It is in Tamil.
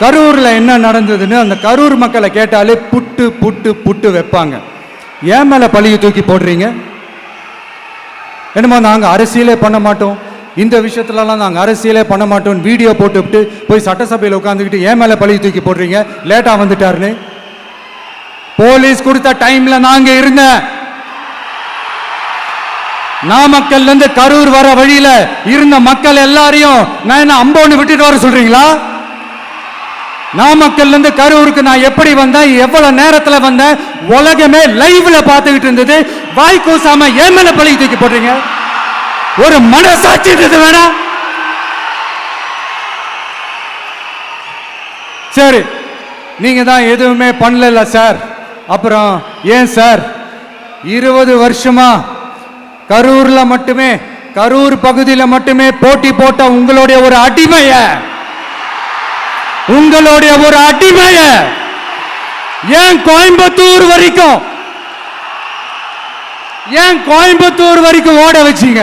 கரூர்ல என்ன நடந்ததுன்னு அந்த கரூர் மக்களை கேட்டாலே புட்டு புட்டு புட்டு வைப்பாங்க. ஏன் மேல பழியை தூக்கி போடுறீங்க? என்னமோ நாங்க அரசியலே பண்ண மாட்டோம், இந்த விஷயத்துலலாம் நாங்கள் அரசியலே பண்ண மாட்டோம் வீடியோ போட்டுவிட்டு போய் சட்டசபையில் உட்காந்துக்கிட்டு ஏன் மேலே பழி தூக்கி போடுறீங்க லேட்டாக வந்துட்டாருன்னு. போலீஸ் கொடுத்த டைம்ல நாங்க இருந்தேன். நாமக்கல்ல இருந்து கரூர் வர வழியில இருந்த மக்கள் எல்லாரையும் நான் என்ன அம்போன்னு விட்டுட்டு வர சொல்றீங்களா? நாமக்கல்ல இருந்து கரூருக்கு நான் எப்படி வந்தேன், எவ்வளவு நேரத்துல வந்தேன், உலகமே லைவ்ல பார்த்துக்கிட்டு இருந்தது. வாய் கூசாம ஏன் மேல பழி தூக்கி போடுறீங்க? ஒரு மனசாட்சி இருந்தது வேணா? சரி, நீங்க தான் எதுவுமே பண்ணல சார், அப்புறம் ஏன் சார் 20 வருஷமா கரூர்ல மட்டுமே, கரூர் பகுதியில் மட்டுமே போட்டி போட்ட உங்களுடைய ஒரு அடிமைய, உங்களுடைய ஒரு அடிமைய ஏன் கோயம்புத்தூர் வரைக்கும், ஏன் கோயம்புத்தூர் வரைக்கும் ஓட வச்சீங்க?